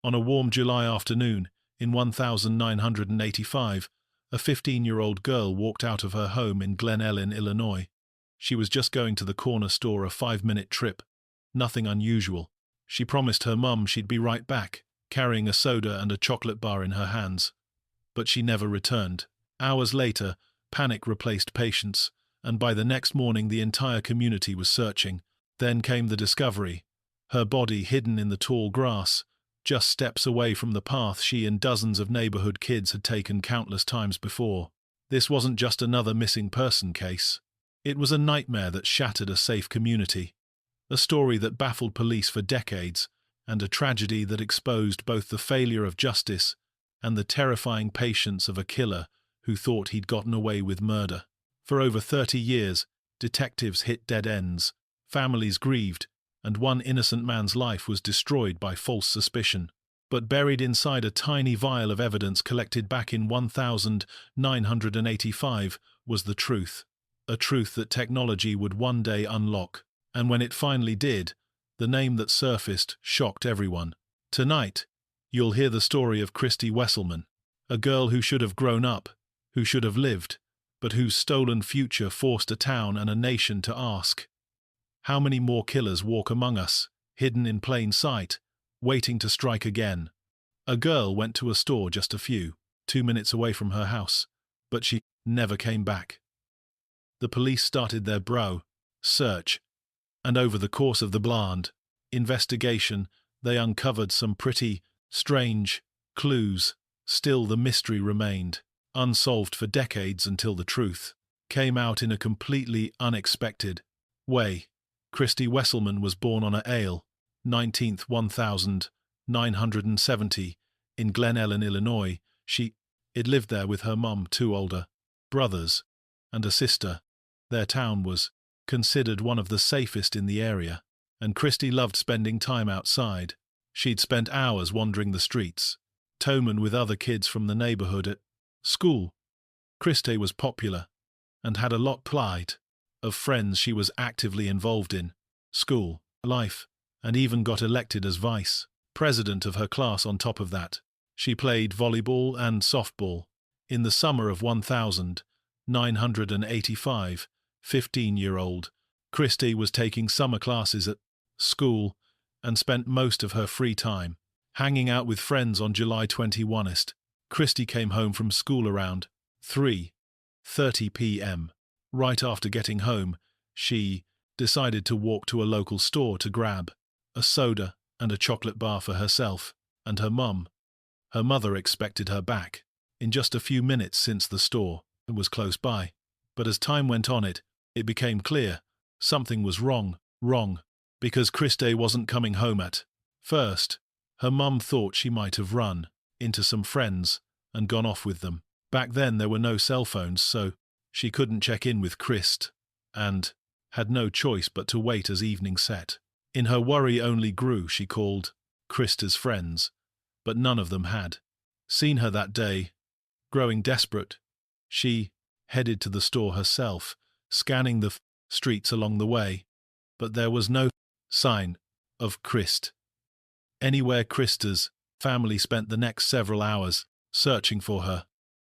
On a warm July afternoon, in 1985, a 15-year-old girl walked out of her home in Glen Ellyn, Illinois. She was just going to the corner store, a 5-minute trip. Nothing unusual. She promised her mum she'd be right back, carrying a soda and a chocolate bar in her hands. But she never returned. Hours later, panic replaced patience, and by the next morning the entire community was searching. Then came the discovery. Her body hidden in the tall grass, just steps away from the path she and dozens of neighborhood kids had taken countless times before. This wasn't just another missing person case. It was a nightmare that shattered a safe community. A story that baffled police for decades, and a tragedy that exposed both the failure of justice and the terrifying patience of a killer who thought he'd gotten away with murder. For over 30 years, detectives hit dead ends, families grieved, and one innocent man's life was destroyed by false suspicion. But buried inside a tiny vial of evidence collected back in 1985 was the truth. A truth that technology would one day unlock. And when it finally did, the name that surfaced shocked everyone. Tonight, you'll hear the story of Christy Wesselman, a girl who should have grown up, who should have lived, but whose stolen future forced a town and a nation to ask, how many more killers walk among us, hidden in plain sight, waiting to strike again? A girl went to a store just 2 minutes away from her house, but she never came back. The police started their search, and over the course of the bland investigation, they uncovered some pretty strange clues. Still, the mystery remained unsolved for decades until the truth came out in a completely unexpected way. Christy Wesselman was born on April 19, 1970, in Glen Ellyn, Illinois. She lived there with her mum, 2 older brothers, and a sister. Their town was considered one of the safest in the area, and Christy loved spending time outside. She'd spent hours wandering the streets, toaming with other kids from the neighborhood. At school, Christy was popular and had a lot of friends. She was actively involved in school life and even got elected as vice president of her class. On top of that, she played volleyball and softball. In the summer of 1985, 15-year-old Christy was taking summer classes at school and spent most of her free time hanging out with friends. On July 21, Christy came home from school around 3:30 p.m. Right after getting home, she decided to walk to a local store to grab a soda and a chocolate bar for herself and her mum. Her mother expected her back in just a few minutes since the store was close by. But as time went on, it became clear something was wrong, because Christy wasn't coming home at first. Her mum thought she might have run into some friends and gone off with them. Back then there were no cell phones, so she couldn't check in with Christ and had no choice but to wait as evening set. In her worry only grew, she called Christa's friends, but none of them had seen her that day. Growing desperate, she headed to the store herself, scanning the streets along the way, but there was no sign of Christ anywhere. Christa's family spent the next several hours searching for her,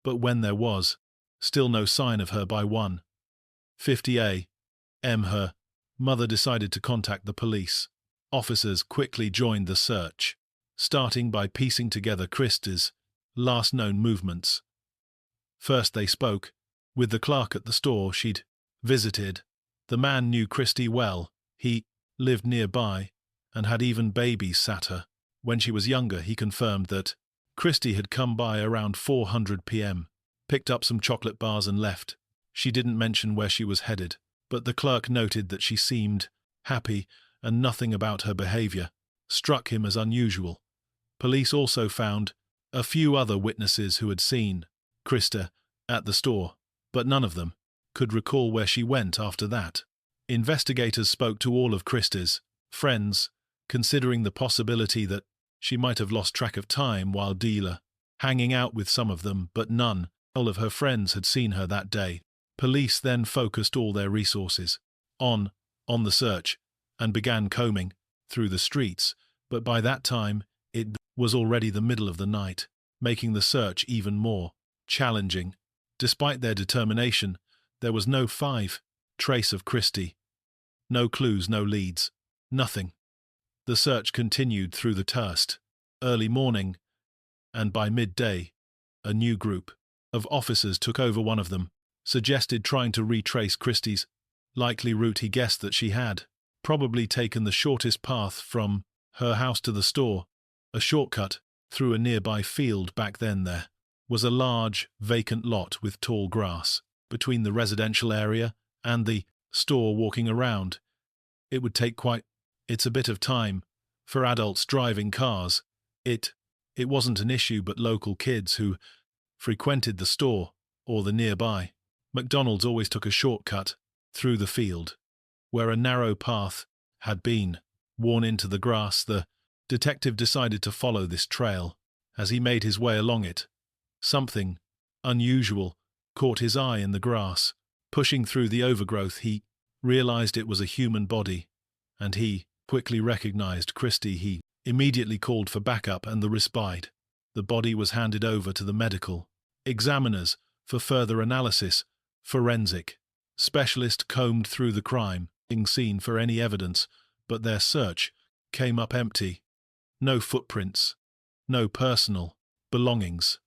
but when there was still no sign of her by 1:50 a.m., her mother decided to contact the police. Officers quickly joined the search, starting by piecing together Christa's last known movements. First they spoke with the clerk at the store she'd visited. The man knew Christy well. He lived nearby and had even babysat her when she was younger. He confirmed that Christy had come by around 4:00 p.m., picked up some chocolate bars and left. She didn't mention where she was headed, but the clerk noted that she seemed happy and nothing about her behavior struck him as unusual. Police also found a few other witnesses who had seen Christa at the store, but none of them could recall where she went after that. Investigators spoke to all of Christa's friends, considering the possibility that she might have lost track of time while hanging out with some of them, but none of her friends had seen her that day. Police then focused all their resources on the search and began combing through the streets, but by that time It was already the middle of the night, making the search even more challenging. Despite their determination, there was no trace of Christy. No clues, no leads, nothing. The search continued through the early morning, and by midday, a new group of officers took over. One of them suggested trying to retrace Christy's likely route. He guessed that she had probably taken the shortest path from her house to the store, a shortcut through a nearby field. Back then there was a large, vacant lot with tall grass between the residential area and the store. Walking around, it would take it's a bit of time for adults driving cars. It wasn't an issue, but local kids who frequented the store or the nearby McDonald's always took a shortcut through the field, where a narrow path had been worn into the grass. The detective decided to follow this trail. As he made his way along it, something unusual caught his eye in the grass. Pushing through the overgrowth, he realized it was a human body, and he quickly recognized Christy. He immediately called for backup and the respite. The body was handed over to the medical examiners for further analysis. Forensic specialists combed through the crime scene for any evidence, but their search came up empty. No footprints, no personal belongings,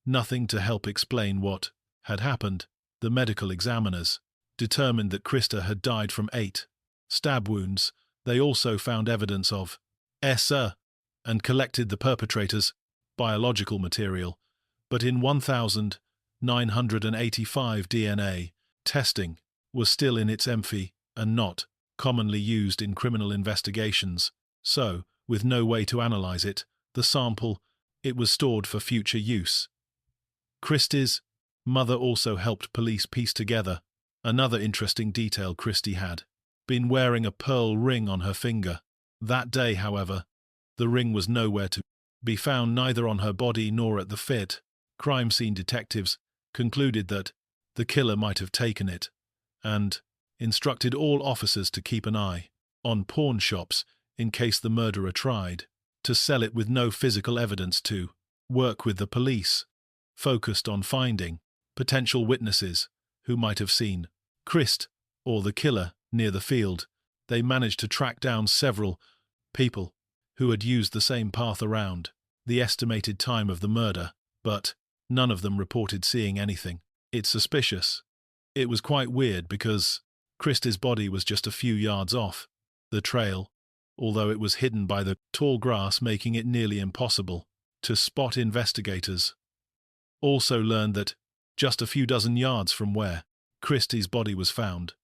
nothing to help explain what had happened. The medical examiners determined that Christy had died from 8 stab wounds. They also found evidence of and collected the perpetrator's biological material, but in 1,985 DNA testing was still in its infancy and not commonly used in criminal investigations. So, with no way to analyze it, it was stored for future use. Christy's mother also helped police piece together another interesting detail. Christy had been wearing a pearl ring on her finger. That day, however, the ring was nowhere to be found, neither on her body nor at the crime scene. Detectives concluded that the killer might have taken it, and instructed all officers to keep an eye on pawn shops in case the murderer tried to sell it. With no physical evidence to work with, the police focused on finding potential witnesses who might have seen Christy or the killer near the field. They managed to track down several people who had used the same path around the estimated time of the murder, but none of them reported seeing anything. It's suspicious. It was quite weird because Christy's body was just a few yards off the trail, although it was hidden by the tall grass, making it nearly impossible to spot. Investigators also learned that just a few dozen yards from where Christy's body was found,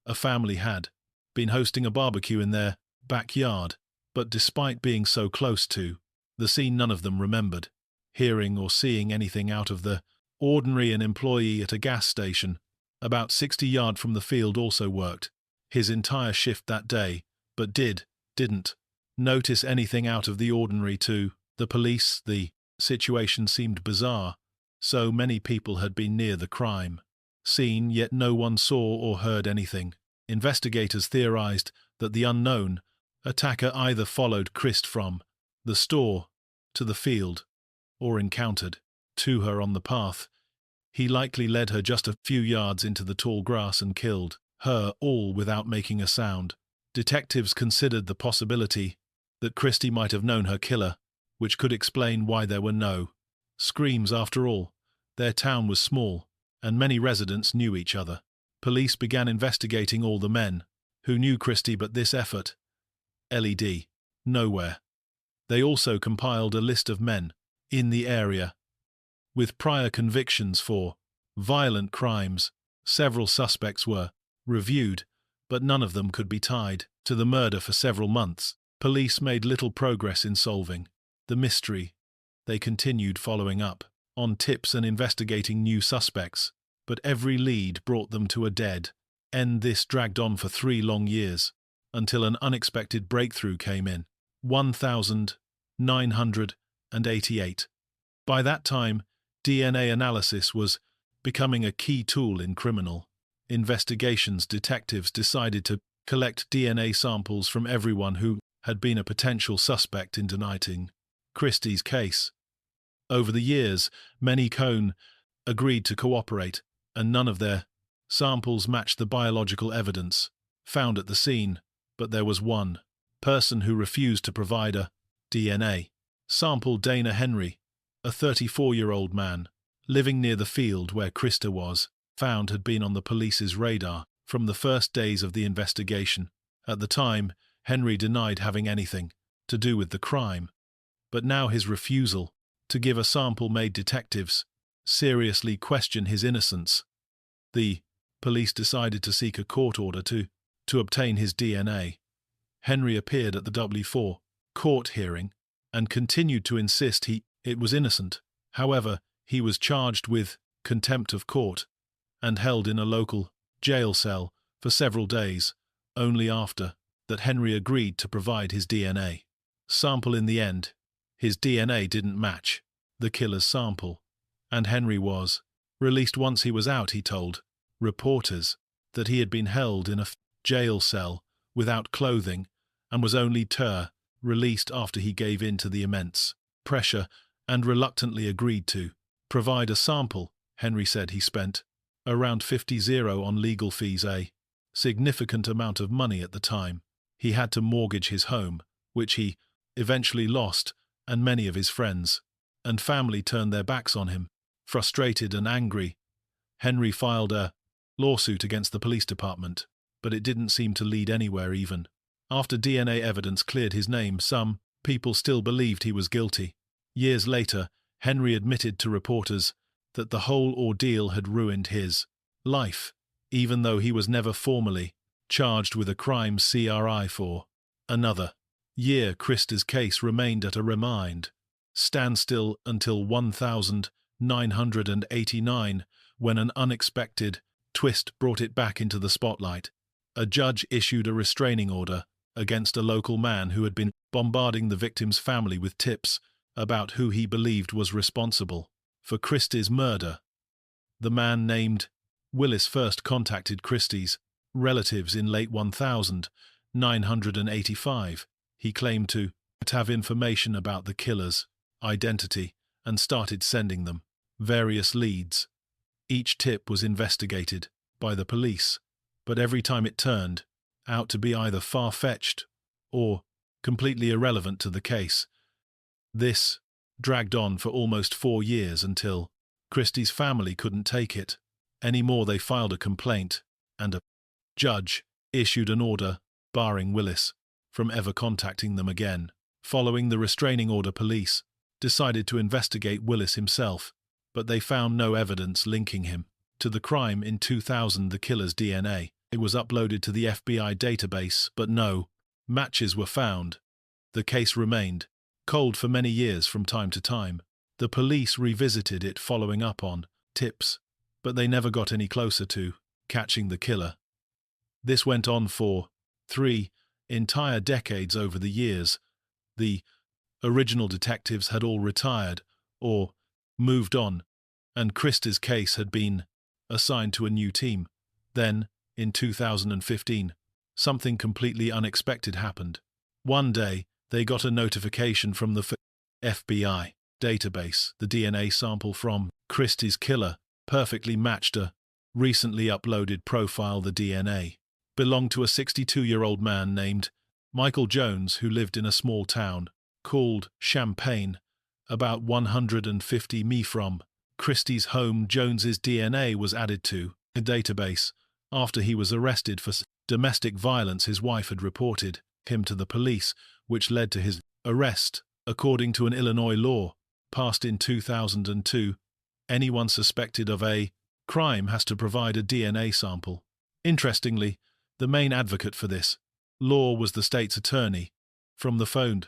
a family had been hosting a barbecue in their backyard, but despite being so close to the scene, none of them remembered hearing or seeing anything out of the ordinary. An employee at a gas station about 60 yards from the field also worked his entire shift that day, but didn't notice anything out of the ordinary to the police. The situation seemed bizarre. So many people had been near the crime scene, yet no one saw or heard anything. Investigators theorized that the unknown attacker either followed Christy from the store to the field or encountered to her on the path. He likely led her just a few yards into the tall grass and killed her, all without making a sound. Detectives considered the possibility that Christy might have known her killer, which could explain why there were no screams. After all, their town was small, and many residents knew each other. Police began investigating all the men who knew Christy, but this effort led nowhere. They also compiled a list of men in the area with prior convictions for violent crimes. Several suspects were reviewed, but none of them could be tied to the murder. For several months, police made little progress in solving the mystery. They continued following up on tips and investigating new suspects, but every lead brought them to a dead end. This dragged on for 3 long years, until an unexpected breakthrough came in 1988. By that time, DNA analysis was becoming a key tool in criminal investigations. Detectives decided to collect DNA samples from everyone who had been a potential suspect in denying Christie's case. Over the years, many Cone agreed to cooperate, and none of their samples matched the biological evidence found at the scene, but there was one person who refused to provide a DNA sample. Dana Henry, a 34-year-old man living near the field where Christa was found, had been on the police's radar from the first days of the investigation. At the time, Henry denied having anything to do with the crime, but now his refusal to give a sample made detectives seriously question his innocence. The police decided to seek a court order to obtain his DNA. Henry appeared at the W4 court hearing and continued to insist it was innocent. However, he was charged with contempt of court and held in a local jail cell for several days. Only after that Henry agreed to provide his DNA sample. In the end, his DNA didn't match the killer's sample, and Henry was released. Once he was out, he told reporters that he had been held in a jail cell without clothing and was only released after he gave in to the immense pressure and reluctantly agreed to provide a sample. Henry said he spent around $50,000 on legal fees, a significant amount of money at the time. He had to mortgage his home, which he eventually lost, and many of his friends and family turned their backs on him. Frustrated and angry, Henry filed a lawsuit against the police department, but it didn't seem to lead anywhere. Even after DNA evidence cleared his name, some people still believed he was guilty. Years later, Henry admitted to reporters that the whole ordeal had ruined his life, even though he was never formally charged with a crime. For another year, Christa's case remained at a standstill until 1989, when an unexpected twist brought it back into the spotlight. A judge issued a restraining order against a local man who had been bombarding the victim's family with tips about who he believed was responsible for Christie's murder. The man named Willis first contacted Christie's relatives in late 1985. He claimed to have information about the killer's identity and started sending them various leads. Each tip was investigated by the police, but every time it turned out to be either far-fetched or completely irrelevant to the case. This dragged on for almost 4 years until Christie's family couldn't take it anymore. They filed a complaint, and a judge issued an order barring Willis from ever contacting them again. Following the restraining order, police decided to investigate Willis himself, but they found no evidence linking him to the crime. In 2000, the killer's DNA was uploaded to the FBI database, but no matches were found. The case remained cold for many years. From time to time, the police revisited it, following up on tips, but they never got any closer to catching the killer. This went on for 3 entire decades. Over the years, the original detectives had all retired or moved on, and Christa's case had been assigned to a new team. Then, in 2015, something completely unexpected happened. One day, they got a notification from the FBI database. The DNA sample from Christie's killer perfectly matched a recently uploaded profile. The DNA belonged to a 62-year-old man named Michael Jones, who lived in a small town called Champaign, about 150 mi from Christie's home. Jones's DNA was added to a database after he was arrested for domestic violence. His wife had reported him to the police, which led to his arrest. According to an Illinois law passed in 2002, anyone suspected of a crime has to provide a DNA sample. Interestingly, the main advocate for this law was the state's attorney from the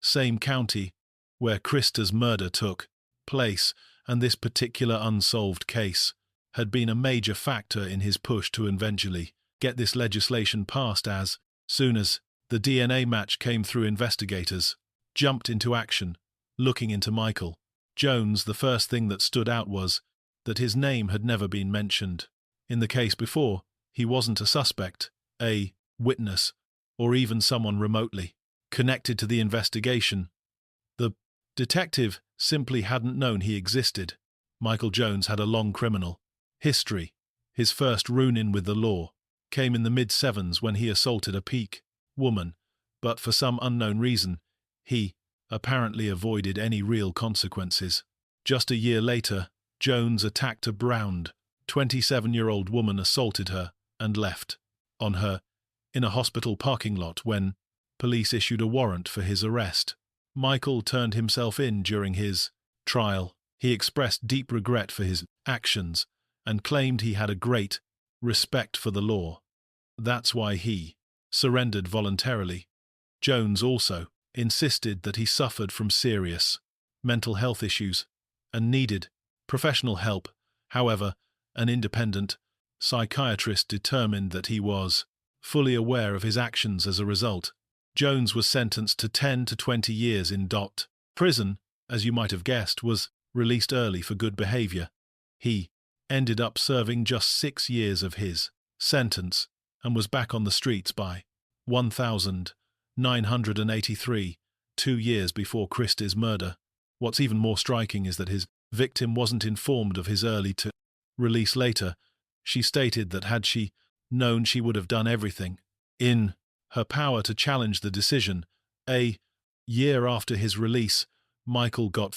same county where Christa's murder took place, and this particular unsolved case had been a major factor in his push to eventually get this legislation passed. As soon as the DNA match came through, investigators jumped into action, looking into Michael Jones. The first thing that stood out was that his name had never been mentioned in the case before. He wasn't a suspect, a witness, or even someone remotely connected to the investigation. The detective simply hadn't known he existed. Michael Jones had a long criminal history. His first run-in with the law came in the mid-sevens when he assaulted a Peak woman, but for some unknown reason, he apparently avoided any real consequences. Just a year later, Jones attacked a browned 27-year-old woman, assaulted her, and left on her in a hospital parking lot when police issued a warrant for his arrest. Michael turned himself in during his trial. He expressed deep regret for his actions and claimed he had a great respect for the law. That's why he surrendered voluntarily. Jones also insisted that he suffered from serious mental health issues and needed professional help. However, an independent psychiatrist determined that he was fully aware of his actions as a result. Jones was sentenced to 10 to 20 years in prison, as you might have guessed, was released early for good behavior. He ended up serving just 6 years of his sentence and was back on the streets by 1983, 2 years before Christy's murder. What's even more striking is that his victim wasn't informed of his early release later. She stated that had she known, she would have done everything in her power to challenge the decision. A year after his release, Michael got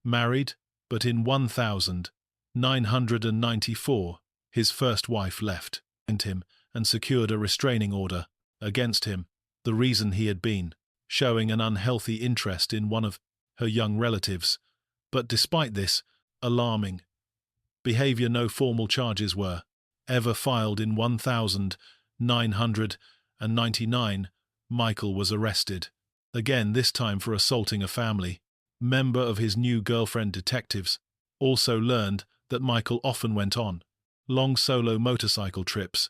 married, but in 1994, his first wife left him and secured a restraining order against him. The reason he had been showing an unhealthy interest in one of her young relatives. But despite this alarming behavior, no formal charges were ever filed. In 1999, Michael was arrested again, this time for assaulting a family member of his new girlfriend. Detectives also learned that Michael often went on long solo motorcycle trips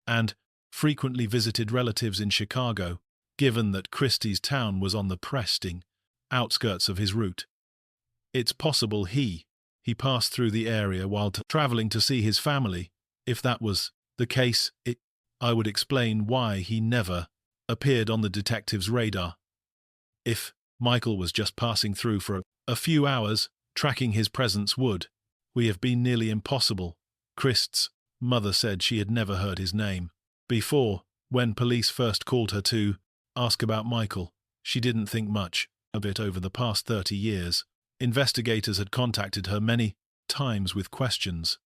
and frequently visited relatives in Chicago, given that Christy's town was on the pristine outskirts of his route. It's possible he passed through the area while traveling to see his family. If that was the case, I would explain why he never appeared on the detective's radar. If Michael was just passing through for a few hours, tracking his presence would have been nearly impossible. Christ's mother said she had never heard his name before. When police first called her to ask about Michael, she didn't think much of it. Over the past 30 years, investigators had contacted her many times with questions,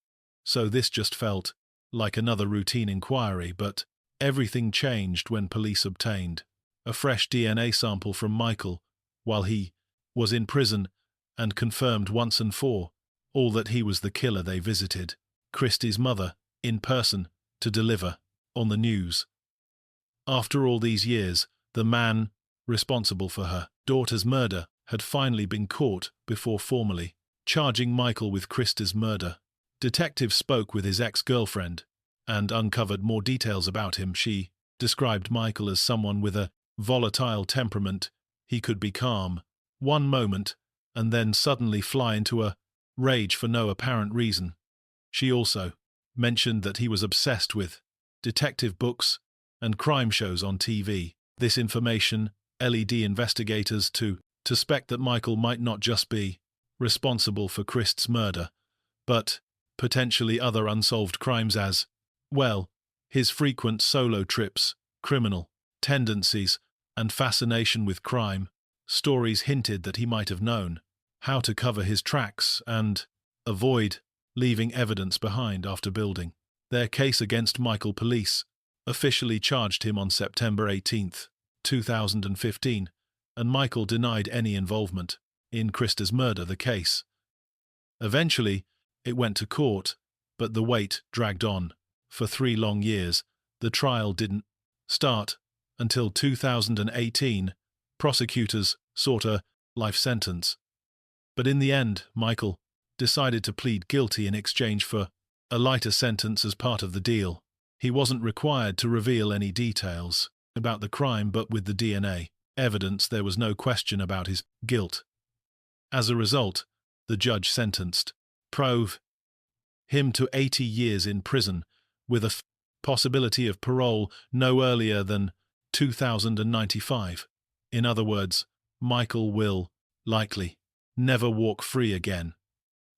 so this just felt like another routine inquiry. But everything changed when police obtained a fresh DNA sample from Michael while he was in prison and confirmed once and for all that he was the killer. They visited Christy's mother in person to deliver on the news. After all these years, the man responsible for her daughter's murder had finally been caught before formally charging Michael with Christy's murder. Detectives spoke with his ex-girlfriend and uncovered more details about him. She described Michael as someone with a volatile temperament. He could be calm one moment and then suddenly fly into a rage for no apparent reason. She also mentioned that he was obsessed with detective books and crime shows on TV. This information led investigators to suspect that Michael might not just be responsible for Christ's murder, but potentially other unsolved crimes as well. His frequent solo trips, criminal tendencies, and fascination with crime stories hinted that he might have known how to cover his tracks and avoid leaving evidence behind. After building their case against Michael, police officially charged him on September 18, 2015, and Michael denied any involvement in Christy's murder. The case eventually it went to court, but the wait dragged on for 3 long years. The trial didn't start until 2018. Prosecutors sought a life sentence, but in the end, Michael decided to plead guilty in exchange for a lighter sentence. As part of the deal, he wasn't required to reveal any details about the crime, but with the DNA evidence, there was no question about his guilt. As a result, the judge sentenced him to 80 years in prison with a possibility of parole no earlier than 2095. In other words, Michael will likely never walk free again.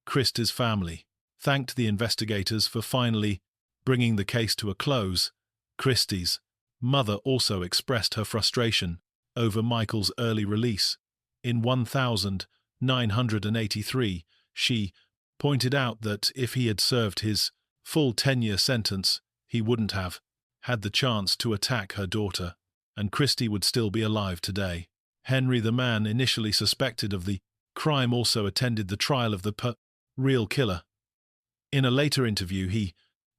Christy's family thanked the investigators for finally bringing the case to a close. Christy's mother also expressed her frustration over Michael's early release. In 1983, she pointed out that if he had served his full 10-year sentence, he wouldn't have had the chance to attack her daughter, and Christy would still be alive today. Henry, the man initially suspected of the crime, also attended the trial of the real killer. In a later interview, he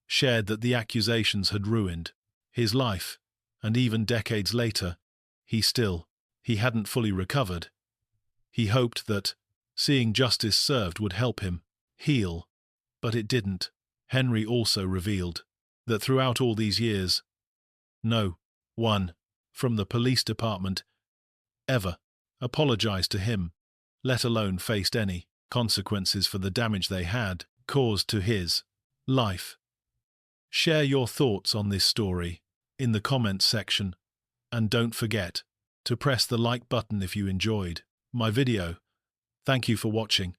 shared that the accusations had ruined his life, and even decades later, he hadn't fully recovered. He hoped that seeing justice served would help him heal, but it didn't. Henry also revealed that throughout all these years, no one from the police department ever apologized to him, let alone faced any consequences for the damage they had caused to his life. Share your thoughts on this story in the comments section, and don't forget to press the like button if you enjoyed my video. Thank you for watching.